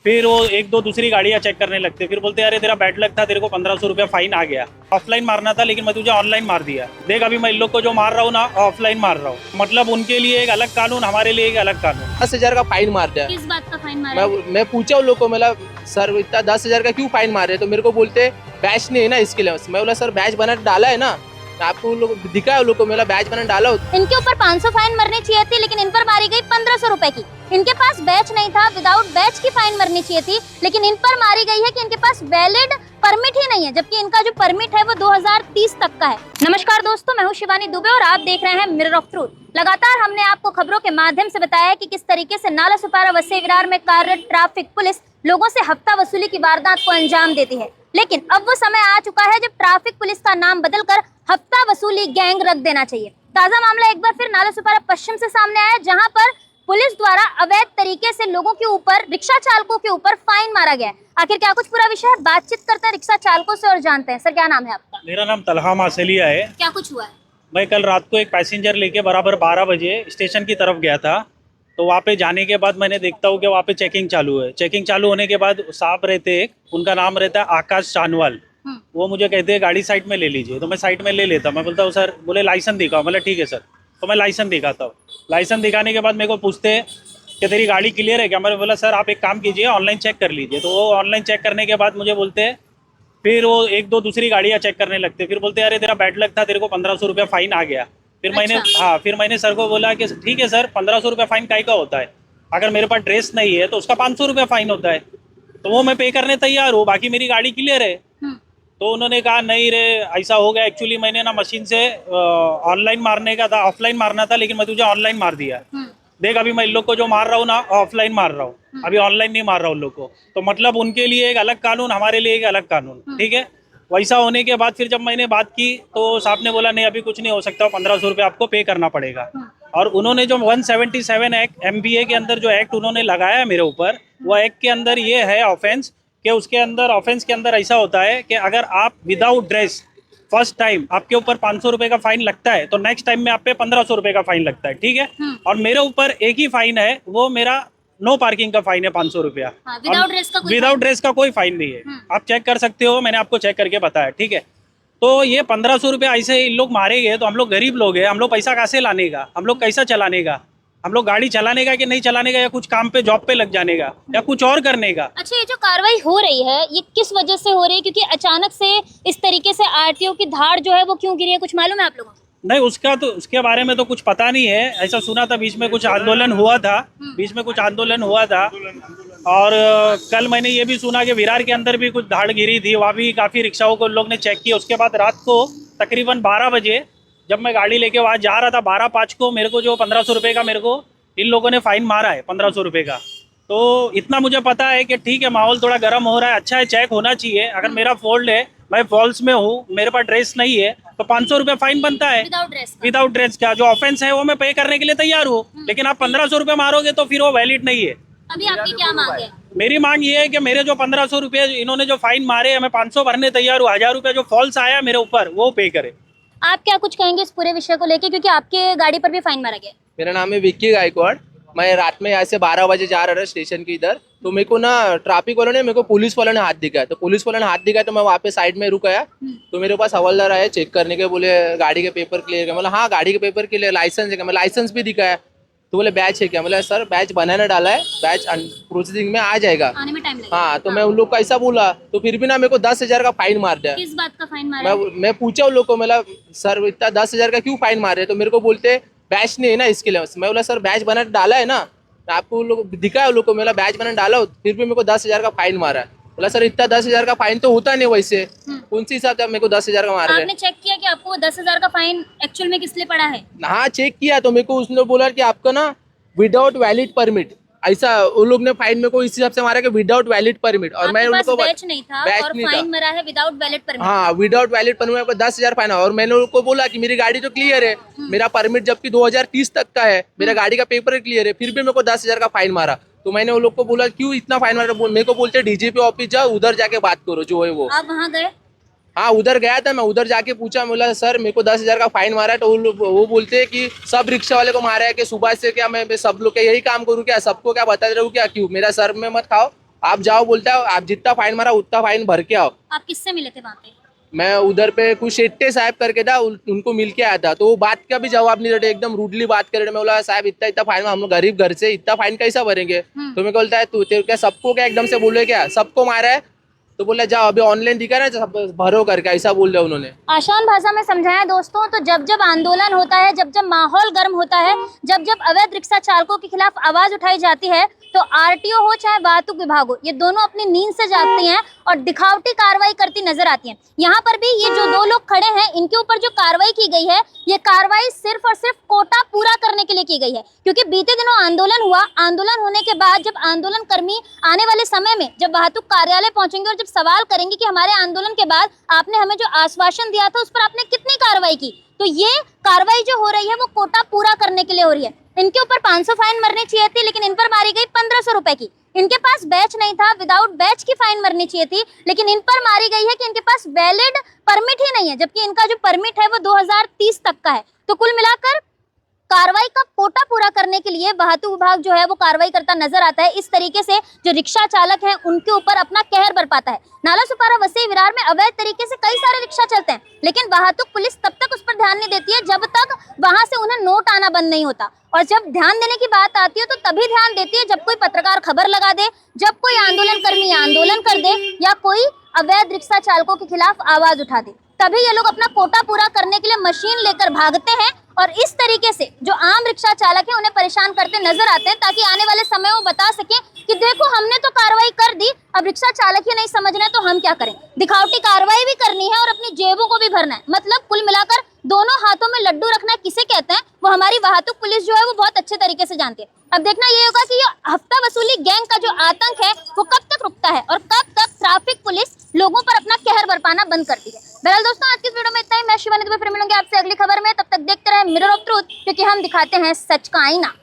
फिर वो एक दो दूसरी गाड़ियाँ चेक करने लगते, फिर बोलते अरे तेरा बैड लक था, तेरे को 1500 रुपया फाइन आ गया। ऑफलाइन मारना था लेकिन मैं तुझे ऑनलाइन मार दिया। देख अभी मैं इन लोग को जो मार रहा हूँ ना, ऑफलाइन मार रहा हूँ। मतलब उनके लिए एक अलग कानून, हमारे लिए एक अलग कानून। 10,000 का फाइन मार दिया। किस बात का फाइन मारा है? मैं पूछा उन लोग को, मतलब सर इतना 10,000 का क्यों फाइन मार रहे? तो मेरे को बोलते बैच नहीं है ना इसके लिए। मैं बोला सर बैच बना डाला है ना, आपको लोग दिखा है, उन लोग को मेरा बैच बना डाला। इनके ऊपर 500 फाइन मरनी चाहिए थी, लेकिन इन पर मारी गई 1500 रुपए की। इनके पास बैच नहीं था, विदाउट बैच की फाइन मरनी चाहिए थी, लेकिन इन पर मारी गई है कि इनके पास वैलिड परमिट ही नहीं है, जबकि इनका जो परमिट है वो 2030 तक का है। नमस्कार दोस्तों, मैं हूं शिवानी दुबे और आप देख रहे हैं मिरर ऑफ ट्रूथ। लगातार हमने आपको खबरों के माध्यम से बताया है कि किस तरीके से नालासोपारा वसई विरार में कार्यरत ट्रैफिक पुलिस लोगों से हफ्ता वसूली की वारदात को अंजाम देती है। लेकिन अब वो समय आ चुका है जब ट्रैफिक पुलिस का नाम बदलकर हफ्ता वसूली गैंग रख देना चाहिए। ताजा मामला एक बार फिर नालासोपारा पश्चिम से सामने आया, जहां पर पुलिस द्वारा अवैध तरीके से लोगों के ऊपर, रिक्शा चालकों के ऊपर फाइन मारा गया है। आखिर क्या कुछ पूरा विषय है, बातचीत करते हैं रिक्शा चालकों से और जानते हैं। सर क्या नाम है आपका? मेरा नाम तलहा मासेलिया है। क्या कुछ हुआ है? मैं कल रात को एक पैसेंजर लेके बराबर 12 बजे स्टेशन की तरफ गया था। तो वहाँ पे जाने के बाद मैंने देखता हूँ कि वहाँ पे चेकिंग चालू है। चेकिंग चालू होने के बाद साहब रहते एक, उनका नाम रहता है आकाश चानवाल। वो मुझे कहते हैं गाड़ी साइड में ले लीजिए, तो मैं साइड में ले लेता। मैं बोलता हूँ सर, बोले लाइसेंस दिखाओ। मतलब ठीक है सर, तो मैं लाइसेंस दिखाता हूँ। लाइसेंस दिखाने के बाद मेरे को पूछते हैं कि तेरी गाड़ी क्लियर है क्या? मैंने बोला सर आप एक काम कीजिए, ऑनलाइन चेक कर लीजिए। तो वो ऑनलाइन चेक करने के बाद मुझे बोलते हैं, फिर वो एक दो दूसरी गाड़ियाँ चेक करने लगते, फिर बोलते अरे तेरा बैड लक था, तेरे को 1500 रुपया फाइन आ गया। फिर मैंने सर को बोला कि ठीक है सर, 1500 रुपया फाइन काय का होता है? अगर मेरे पास ड्रेस नहीं है तो उसका 500 रुपया फाइन होता है, तो वो मैं पे करने तैयार हूँ, बाकी मेरी गाड़ी क्लियर है। तो उन्होंने कहा नहीं रे, ऐसा हो गया, एक्चुअली मैंने ना मशीन से ऑनलाइन मारने का था, ऑफलाइन मारना था, लेकिन मैं तुझे ऑनलाइन मार दिया। देख अभी मैं इन लोग को जो मार रहा हूँ ना, ऑफलाइन मार रहा हूँ, अभी ऑनलाइन नहीं मार रहा हूँ उन लोग को। तो मतलब उनके लिए एक अलग कानून, हमारे लिए एक अलग कानून, ठीक है। वैसा होने के बाद फिर जब मैंने बात की तो साहब ने बोला नहीं अभी कुछ नहीं हो सकता, 1500 रुपये आपको पे करना पड़ेगा। और उन्होंने जो 177 एक्ट MBA के अंदर जो एक्ट उन्होंने लगाया है मेरे ऊपर, वो एक्ट के अंदर ये है ऑफेंस कि उसके अंदर, ऑफेंस के अंदर ऐसा होता है कि अगर आप विदाउट ड्रेस फर्स्ट टाइम आपके ऊपर 500 रुपये का फाइन लगता है, तो नेक्स्ट टाइम में आप पे 1500 रुपये का फाइन लगता है, ठीक है। और मेरे ऊपर एक ही फाइन है, वो मेरा नो पार्किंग का फाइन है 500 रुपया। विदाउट ड्रेस का कोई फाइन नहीं है, आप चेक कर सकते हो, मैंने आपको चेक करके बताया, ठीक है। तो ये 1500 रुपया ऐसे इन लोग मारेंगे तो हम लोग गरीब लोग हैं, हम लोग पैसा कहाँ से लाने का, हम लोग कैसा चलाने का, हम लोग गाड़ी चलाने का कि नहीं चलाने का, या कुछ काम पे जॉब पे लग जाने का, या कुछ और करने का। अच्छा, ये जो कार्रवाई हो रही है ये किस वजह से हो रही है? क्योंकि अचानक से इस तरीके से आरटीओ की धाड़ जो है वो क्यों गिरी है, कुछ मालूम है आप लोगों को? नहीं, उसके बारे में तो कुछ पता नहीं है। ऐसा सुना था बीच में कुछ आंदोलन हुआ था, और कल मैंने ये भी सुना कि विरार के अंदर भी कुछ धाड़ गिरी थी, वहाँ भी काफ़ी रिक्शाओं को लोग ने चेक किया। उसके बाद रात को तकरीबन 12 बजे जब मैं गाड़ी लेके वहाँ जा रहा था, 12:05 को मेरे को जो 1500 रुपये का मेरे को इन लोगों ने फाइन मारा है, 1500 रुपये का। तो इतना मुझे पता है कि ठीक है, माहौल थोड़ा गर्म हो रहा है, अच्छा है, चेक होना चाहिए। अगर मेरा फॉल्ट है, मैं फॉल्स में हूँ, मेरे पास ड्रेस नहीं है, तो 500 रुपये फाइन बनता है विदाउट ड्रेस का। जो ऑफेंस है वो मैं पे करने के लिए तैयार हूँ, लेकिन आप 1500 रुपये मारोगे तो फिर वो वैलिड नहीं है। अभी आपकी क्या मांग है? मेरी मांग ये है कि मेरे जो 1500 रुपये इन्होंने जो फाइन मारे हैं, मैं 500 भरने तैयार हूँ। 1000 रुपये जो फॉल्स आया मेरे ऊपर वो पे करे। आप क्या कुछ कहेंगे इस पूरे विषय को लेके, क्योंकि आपके गाड़ी पर भी फाइन मारा गया? मेरा नाम है विक्की गायकवाड़। मैं रात में यहाँ से 12 बजे जा रहा था स्टेशन की इधर, तो मेरे को ना ट्रैफिक वालों ने, मेरे को पुलिस वालों ने हाथ दिखाया। तो पुलिस वालों ने हाथ दिखाया तो मैं वहाँ पे साइड में रुक आया। तो मेरे पास हवलदार आया चेक करने के, बोले गाड़ी के पेपर क्लियर है। बोला हाँ गाड़ी के पेपर क्लियर, लाइसेंस है क्या? मैं लाइसेंस भी दिखाया। तो बोले बैच है क्या? बोला सर बैच बनाने डाला है, बैच प्रोसेसिंग में आ जाएगा, आने में टाइम लगेगा। हाँ। तो मैं उन लोग को ऐसा बोला, तो फिर भी ना मेरे को 10,000 का फाइन मार दिया। किस बात का फाइन मारा है? मैं पूछा उन लोग को, मतलब सर इतना 10,000 का क्यों फाइन मार रहे? तो मेरे को बोलते बैच नहीं है ना इसके लिए। मैं बोला सर बैच बना डाला है ना, आपको लोग दिखा है, उन लोग को मेरा बैच बना डाला, फिर भी मेरे को 10,000 का फाइन मारा है। बोला सर इतना 10,000 का फाइन तो होता नहीं वैसे, कौन सी हिसाब से मेरे को 10,000 का मार रहे? आपने चेक किया कि आपको 10,000 का फाइन एक्चुअल में किस लिए पड़ा है? हाँ चेक किया, तो मेरे को उसने बोला कि आपका ना विदाउट वैलिड परमिट, ऐसा उन लोग ने फाइन में को इस हिसाब से मारा कि विदाउट वैलिड परमिट। और मैं उनको बैच नहीं था और फाइन मरा है विदाउट वैलिड परमिट। हाँ विदाउट वैलिड परमिट को 10,000 फाइन। और मैंने उनको बोला कि मेरी गाड़ी तो क्लियर है, मेरा परमिट जबकि 2030 तक का है, मेरा गाड़ी का पेपर क्लियर है, फिर भी मेरे को 10,000 का फाइन मारा। तो मैंने उन लोग को बोला क्यों इतना फाइन मारा? मेरे को बोलते डीजीपी ऑफिस जाओ, उधर जाके बात करो जो है वो। आप वहाँ गए? हाँ उधर गया था मैं, उधर जाके पूछा, बोला सर मेरे को 10,000 का फाइन मारा है। तो वो बोलते हैं कि सब रिक्शा वाले को मारा है, कि सुबह से क्या मैं सब लोग का यही काम करूँ क्या, सबको क्या बता रहा हूँ क्या, क्यों मेरा सर में मत खाओ, आप जाओ, बोलता है आप जितना फाइन मारा उतना फाइन भर के आओ। आप किससे मिले थे वहाँ पे? मैं उधर पे कुछ शेट्टे साहब करके था, उनको मिल के आया था, तो वो बात का भी जवाब नहीं देते, एकदम रूडली बात कर रहे। मैं बोला साहब इतना इतना फाइन, हम लोग गरीब घर से इतना फाइन कैसा भरेंगे? तो मेरे को बोलता है तू तेरे क्या सबको क्या एकदम से बोले क्या सबको मारा है? तो बोला जाओ अभी ऑनलाइन दिखा ना सब भरो करके, ऐसा बोल रहे उन्होंने। आसान भाषा में समझाया दोस्तों, तो जब जब आंदोलन होता है, जब जब माहौल गर्म होता है, जब जब अवैध रिक्शा चालकों के खिलाफ आवाज उठाई जाती है, तो आरटीओ हो चाहे वाहतुक विभाग हो, ये दोनों अपनी नींद से जागती हैं और दिखावटी कार्रवाई करती नजर आती हैं। यहाँ पर भी ये जो दो लोग खड़े हैं, इनके ऊपर जो कार्रवाई की गई है, ये कार्रवाई सिर्फ और सिर्फ कोटा पूरा करने के लिए की गई है। क्योंकि बीते दिनों आंदोलन हुआ, आंदोलन होने के बाद जब आंदोलन कर्मी आने वाले समय में जब वाहतुक कार्यालय पहुंचेंगे और जब सवाल करेंगे कि हमारे आंदोलन के बाद आपने हमें जो आश्वासन दिया था उस पर आपने कितनी कार्रवाई की, तो ये कार्रवाई जो हो रही है वो कोटा पूरा करने के लिए हो रही है। इनके ऊपर 500 फाइन मरनी चाहिए थी, लेकिन इन पर मारी गई 1500 रुपए की। इनके पास बैच नहीं था, विदाउट बैच की फाइन मरनी चाहिए थी, लेकिन इन पर मारी गई है कि इनके पास वैलिड परमिट ही नहीं है, जबकि इनका जो परमिट है वो 2030 तक का है। तो कुल मिलाकर कार्रवाई का कोटा पूरा करने के लिए वाहतुक विभाग जो है वो कार्रवाई करता नजर आता है। इस तरीके से जो रिक्शा चालक हैं उनके ऊपर अपना कहर बरपाता है। नाला सुपारा वसई विरार में अवैध तरीके से कई सारे रिक्शा चलते हैं, लेकिन वाहतुक पुलिस तब तक उस पर ध्यान नहीं देती है जब तक वहां से उन्हें नोट आना बंद नहीं होता। और जब ध्यान देने की बात आती है तो तभी ध्यान देती है जब कोई पत्रकार खबर लगा दे, जब कोई आंदोलन कर्मी आंदोलन कर दे, या कोई अवैध रिक्शा चालकों के खिलाफ आवाज उठा दे, तभी ये लोग अपना कोटा पूरा करने के लिए मशीन लेकर भागते हैं। और इस तरीके से जो आम रिक्शा चालक है उन्हें परेशान करते नजर आते हैं, ताकि आने वाले समय वो बता सकें कि देखो हमने तो कार्रवाई कर दी, अब रिक्शा चालक ही नहीं समझ रहे तो हम क्या करें। दिखावटी कार्रवाई भी करनी है और अपनी जेबों को भी भरना है। मतलब कुल मिलाकर दोनों हाथों में लड्डू रखना किसे कहते हैं वो हमारी वाहतुक पुलिस जो है वो बहुत अच्छे तरीके से जानती है। अब देखना ये होगा कि ये हफ्ता वसूली गैंग का जो आतंक है वो कब तक रुकता है और कब तक ट्रैफिक पुलिस लोगों पर अपना कहर बरपाना बंद करती है। बहरहाल दोस्तों, आज की इस वीडियो में इतना ही। मैं शिवानी दुबे फिर मिलूंगी आपसे अगली खबर में, तब तक देखते रहे मिरर ऑफ ट्रूथ, क्योंकि हम दिखाते हैं सच का आईना।